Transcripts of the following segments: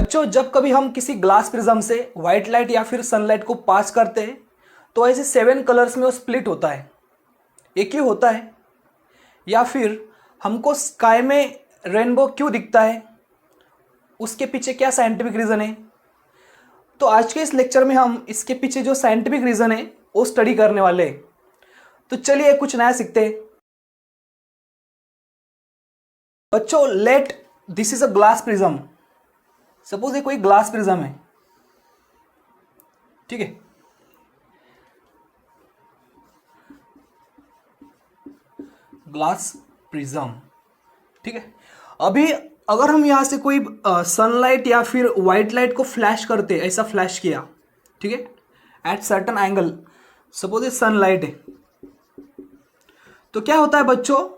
बच्चों, जब कभी हम किसी ग्लास प्रिज्म से व्हाइट लाइट या फिर सनलाइट को पास करते हैं तो ऐसे 7 कलर्स में वो स्प्लिट होता है। एक ही होता है या फिर हमको स्काई में रेनबो क्यों दिखता है, उसके पीछे क्या साइंटिफिक रीज़न है। तो आज के इस लेक्चर में हम इसके पीछे जो साइंटिफिक रीज़न है वो स्टडी करने वाले हैं। तो चलिए कुछ नया सीखते हैं। बच्चों, let this is a glass prism. Suppose ये कोई ग्लास प्रिज्म है, ठीक है। ग्लास प्रिज्म, ठीक है। अभी अगर हम यहां से कोई सनलाइट या फिर व्हाइट लाइट को फ्लैश करते, ऐसा फ्लैश किया, ठीक है, एट सर्टन एंगल, सपोज ये सनलाइट है, तो क्या होता है बच्चों,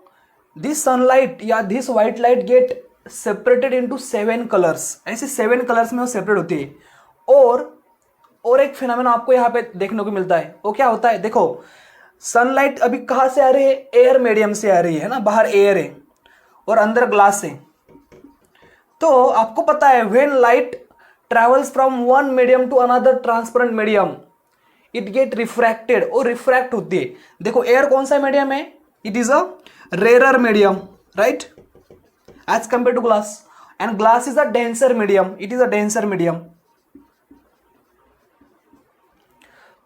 दिस सनलाइट या this white light get separated into 7 colours. ऐसे 7 कलर्स में वो सेपरेट होती है। और एक फिनोमेना आपको यहाँ पे देखने को मिलता है। वो क्या होता है, देखो सनलाइट अभी कहाँ से आ रही है, एयर मीडियम से आ रही है ना, बाहर एयर है और अंदर ग्लास है। तो आपको पता है when light travels from one medium to another transparent medium it get refracted, और रिफ्रैक्ट होती है। देखो एयर कौन सा मीडियम है, it is a rare medium, right, as compare to glass, and glass is a denser medium, it is a denser medium.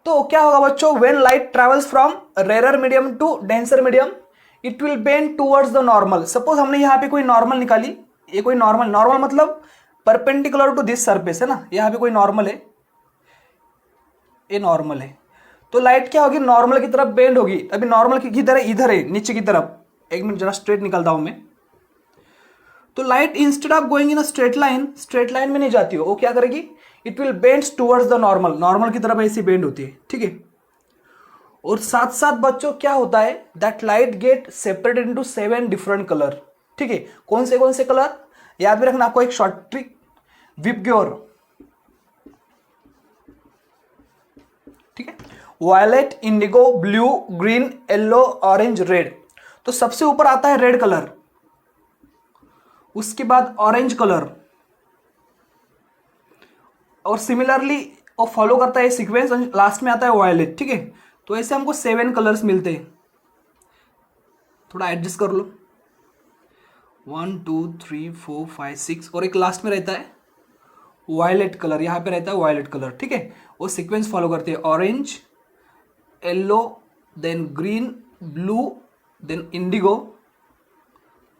तो क्या होगा बच्चों, when light travels from rare medium to denser medium it will bend towards the normal. Suppose हमने यहाँ पे कोई normal निकाली, ये कोई नॉर्मल मतलब परपेंडिकुलर टू दिस सरफेस है ना, यहाँ पे कोई नॉर्मल है, ये नॉर्मल है। तो लाइट क्या होगी, नॉर्मल की तरफ बेंड होगी। अभी नॉर्मल की तरह इधर है, नीचे की तरफ। एक मिनट जरा स्ट्रेट निकालता हूं मैं। तो light instead of going in a straight line में नहीं जाती हो, वो क्या करेगी, it will bends towards the normal की तरफ ऐसी बेंड होती है, ठीक है। और साथ साथ बच्चों क्या होता है, that light get separated into 7 different colour, ठीक है। कौन से कलर याद में रखना आपको, एक शॉर्ट ट्रिक, विबग्योर, ठीक है, violet, indigo, blue, green, yellow, orange, red. तो सबसे ऊपर आता है रेड कलर, उसके बाद ऑरेंज कलर, और सिमिलरली वो फॉलो करता है सीक्वेंस, लास्ट में आता है वायलेट, ठीक है। तो ऐसे हमको 7 कलर्स मिलते हैं। थोड़ा एडजस्ट कर लो, 1 2 3 4 5 6, और एक लास्ट में रहता है वायलेट कलर, यहाँ पे रहता है वायलेट कलर, ठीक है। वो सीक्वेंस फॉलो करते हैं, orange, yellow, then green, blue, then indigo,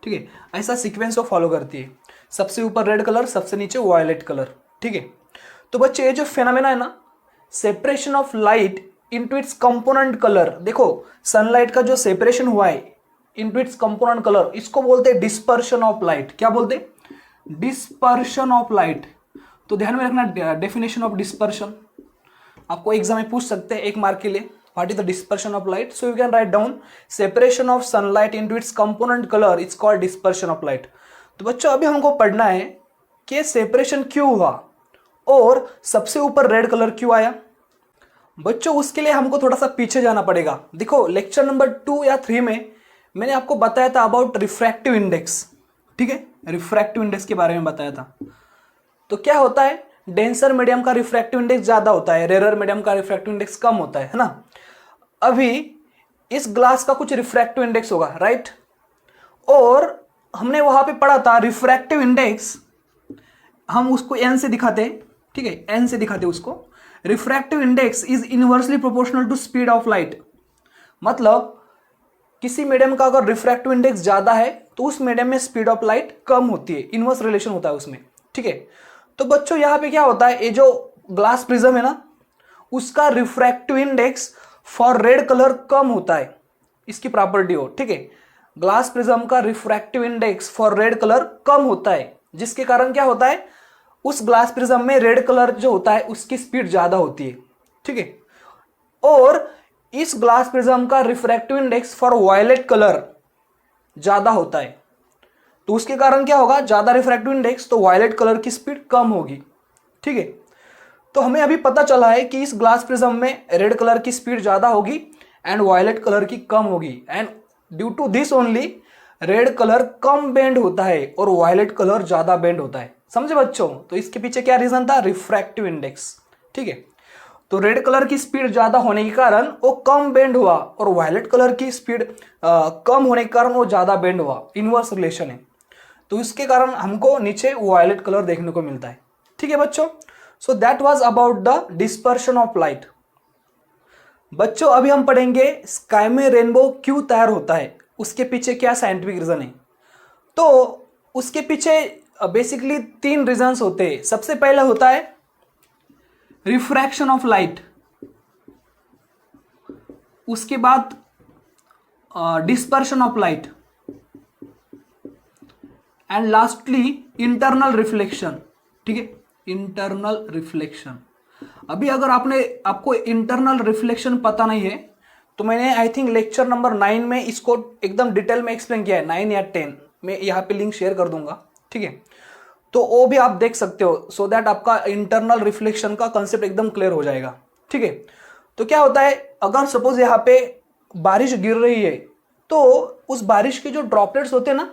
ठीक है। ऐसा सीक्वेंस वो फॉलो करती है। सबसे ऊपर रेड कलर, सबसे नीचे वायलेट कलर, ठीक है। तो बच्चे ये जो फेनोमेना है ना, separation of light into its component colour, देखो सनलाइट का जो सेपरेशन हुआ है इनटू इट्स कंपोनेंट कलर, इसको बोलते हैं डिस्पर्शन ऑफ लाइट। क्या बोलते हैं, डिस्पर्शन ऑफ लाइट। तो ध्यान में रखना डेफिनेशन ऑफ डिस्पर्शन, आपको एग्जाम में पूछ सकते हैं 1 मार्क के लिए, what is the dispersion of light. So you can write down separation of sunlight into its component colour, it's called dispersion of light. तो बच्चों अभी हमको पढ़ना है कि सेपरेशन क्यों हुआ और सबसे ऊपर रेड कलर क्यों आया। बच्चों उसके लिए हमको थोड़ा सा पीछे जाना पड़ेगा। देखो लेक्चर नंबर 2 या 3 में मैंने आपको बताया था अबाउट रिफ्रैक्टिव इंडेक्स, ठीक है, रिफ्रैक्टिव इंडेक्स के बारे में बताया था। तो क्या होता है, डेंसर मीडियम का रिफ्रैक्टिव इंडेक्स ज्यादा होता है, रेयर मीडियम का रिफ्रैक्टिव इंडेक्स कम होता है ना। अभी इस ग्लास का कुछ रिफ्रैक्टिव इंडेक्स होगा, राइट, और हमने वहां पे पढ़ा था रिफ्रैक्टिव इंडेक्स, हम उसको एन से दिखाते हैं, ठीक है, एन से दिखाते हैं उसको। Refractive index is inversely proportional to speed of light. मतलब किसी मीडियम का अगर रिफ्रैक्टिव इंडेक्स ज्यादा है तो उस मीडियम में स्पीड ऑफ लाइट कम होती है, इनवर्स रिलेशन होता है उसमें, ठीक है। तो बच्चों यहां पे क्या होता है, ये जो ग्लास प्रिज्म है ना, उसका refractive index for red colour कम होता है, इसकी प्रॉपर्टी हो, ठीक है। ग्लास प्रिज्म का refractive index for red colour कम होता है, जिसके कारण क्या होता है, उस ग्लास प्रिज्म में रेड कलर जो होता है उसकी स्पीड ज्यादा होती है, ठीक है। और इस ग्लास प्रिज्म का refractive index for violet colour ज्यादा होता है, तो उसके कारण क्या होगा, ज्यादा रिफ्रैक्टिव इंडेक्स तो वायलेट कलर की स्पीड कम होगी, ठीक है। तो हमें अभी पता चला है कि इस ग्लास प्रिज्म में रेड कलर की स्पीड ज्यादा होगी एंड वायलेट कलर की कम होगी, and due to this only red colour कम बेंड होता है और वायलेट कलर ज्यादा बेंड होता है। समझे बच्चों? तो इसके पीछे क्या रीजन था? Refractive index. ठीक है, तो रेड कलर की स्पीड ज्यादा होने के कारण वो कम बेंड हुआ और वायलेट कलर की स्पीड कम होने के कारण वो ज्यादा बेंड हुआ। इनवर्स रिलेशन है, तो इसके कारण हमको नीचे वायलेट कलर देखने को मिलता है। ठीक है बच्चों, so that was about the dispersion of light. बच्चों अभी हम पढ़ेंगे स्काई में रेनबो क्यों तैयार होता है, उसके पीछे क्या साइंटिफिक रीजन है। तो उसके पीछे बेसिकली 3 रीजंस होते हैं। सबसे पहला होता है रिफ्रैक्शन ऑफ लाइट, उसके बाद dispersion of light and lastly internal reflection. ठीक है, इंटरनल रिफ्लेक्शन। अभी अगर आपको इंटरनल रिफ्लेक्शन पता नहीं है तो मैंने आई थिंक लेक्चर नंबर 9 में इसको एकदम डिटेल में एक्सप्लेन किया है, 9 या 10 में, यहाँ पे लिंक शेयर कर दूंगा। ठीक है, तो वो भी आप देख सकते हो, सो दैट आपका इंटरनल रिफ्लेक्शन का कंसेप्ट एकदम क्लियर हो जाएगा। ठीक है, तो क्या होता है, अगर सपोज यहाँ पे बारिश गिर रही है तो उस बारिश के जो ड्रॉपलेट्स होते हैं ना,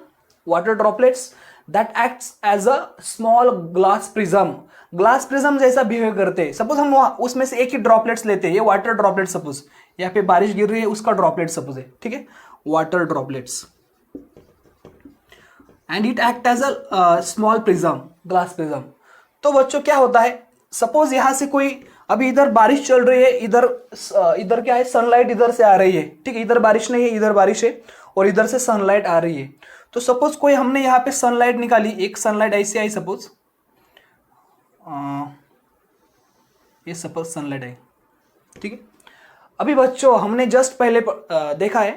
water droplets, that acts as a small glass prism जैसा बिहेव करते हैं। सपोज हम उसमें से एक ही ड्रॉपलेट्स लेते हैं, ये वाटर ड्रॉपलेट, सपोज यहाँ पे बारिश गिर रही है उसका ड्रॉपलेट सपोज है। ठीक है, water droplets and it act as a small prism, glass prism. तो बच्चों क्या होता है, सपोज यहां से कोई, अभी इधर बारिश चल रही है, इधर क्या है, सनलाइट इधर से आ रही है। ठीक है, इधर बारिश नहीं है, इधर बारिश है और इधर से सनलाइट आ रही है। तो सपोज कोई हमने यहाँ पे सनलाइट निकाली, एक सनलाइट ऐसी आई, सपोज ये सपोज सनलाइट है। ठीक है, अभी बच्चों हमने जस्ट पहले देखा है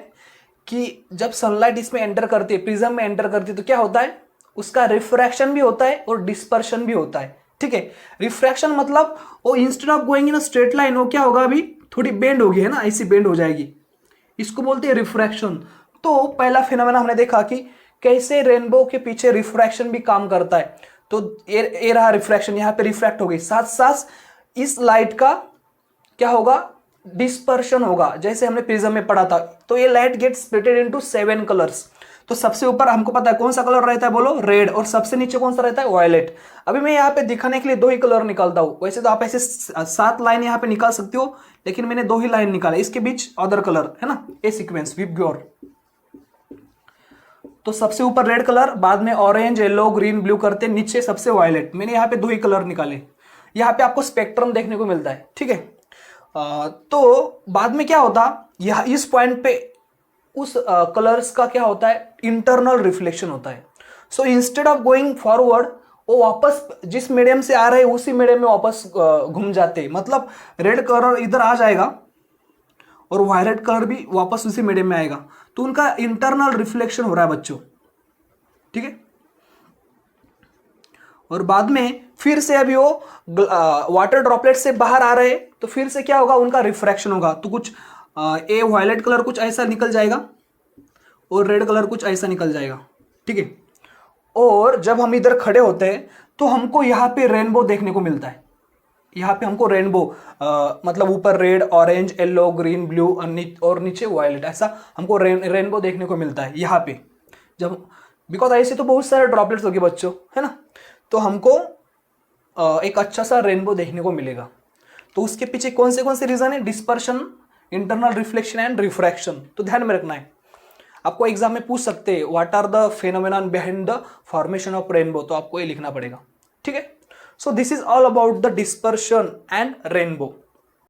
कि जब सनलाइट इसमें एंटर करती है, प्रिज्म में एंटर करती है, तो क्या होता है, उसका रिफ्रैक्शन भी होता है और डिस्पर्शन भी होता है। ठीक है, रिफ्रैक्शन मतलब वो instead of going in a straight line, वो क्या होगा, अभी थोड़ी बेंड होगी, है ना, ऐसी बेंड हो जाएगी, इसको बोलते हैं रिफ्रैक्शन। तो पहला फिनोमेना हमने देखा कि कैसे रेनबो के पीछे रिफ्रैक्शन भी काम करता है। तो ये रहा रिफ्रैक्शन, यहाँ पे रिफ्रैक्ट हो गई, साथ साथ इस लाइट का क्या होगा, डिस्पर्शन होगा, जैसे हमने प्रिज्म में पढ़ा था। तो ये light get splitted into 7 colours. तो सबसे ऊपर हमको पता है कौन सा कलर रहता है, बोलो, रेड, और सबसे नीचे कौन सा रहता है, वायलेट। अभी मैं यहाँ पे दिखाने के लिए 2 ही कलर निकालता हूं, वैसे तो आप ऐसे 7 लाइन यहाँ पे निकाल सकते हो, लेकिन मैंने 2 ही लाइन निकाला, इसके बीच अदर कलर है ना, ए सीक्वेंस विबग्योर। तो सबसे ऊपर रेड कलर, बाद में ऑरेंज, येलो, ग्रीन, ब्लू करते, नीचे सबसे वायलेट। मैंने यहाँ पे 2 ही कलर निकाले, यहाँ पे आपको स्पेक्ट्रम देखने को मिलता है। ठीक है, तो बाद में क्या होता, यह इस पॉइंट पे उस कलर्स का क्या होता है, इंटरनल रिफ्लेक्शन होता है। So instead of going forward, वो वापस जिस मीडियम से आ रहे हैं उसी मीडियम में वापस घूम जाते हैं। मतलब रेड कलर इधर आ जाएगा और वायलेट कलर भी वापस उसी मीडियम में आएगा, तो उनका इंटरनल रिफ्लेक्शन हो रहा है बच्चों। ठीक है, और बाद में फिर से अभी वो वाटर ड्रॉपलेट से बाहर आ रहे हैं, तो फिर से क्या होगा, उनका रिफ्रैक्शन होगा। तो कुछ ए वायलेट कलर कुछ ऐसा निकल जाएगा और रेड कलर कुछ ऐसा निकल जाएगा। ठीक है, और जब हम इधर खड़े होते हैं तो हमको यहाँ पे रेनबो देखने को मिलता है। यहाँ पे हमको रेनबो मतलब ऊपर red, orange, yellow, green, blue और नीचे वायलेट, ऐसा हमको रेनबो देखने को मिलता है यहाँ पे। जब बिकॉज ऐसे तो बहुत सारे ड्रॉपलेट्स होंगे बच्चों, है ना, तो हमको एक अच्छा सा रेनबो देखने को मिलेगा। तो उसके पीछे कौन से रीजन है, dispersion, internal reflection and refraction. तो ध्यान में रखना है, आपको एग्जाम में पूछ सकते हैं what are the phenomenon behind the formation of rainbow, तो आपको ये लिखना पड़ेगा। ठीक है, so this is all about the dispersion and rainbow.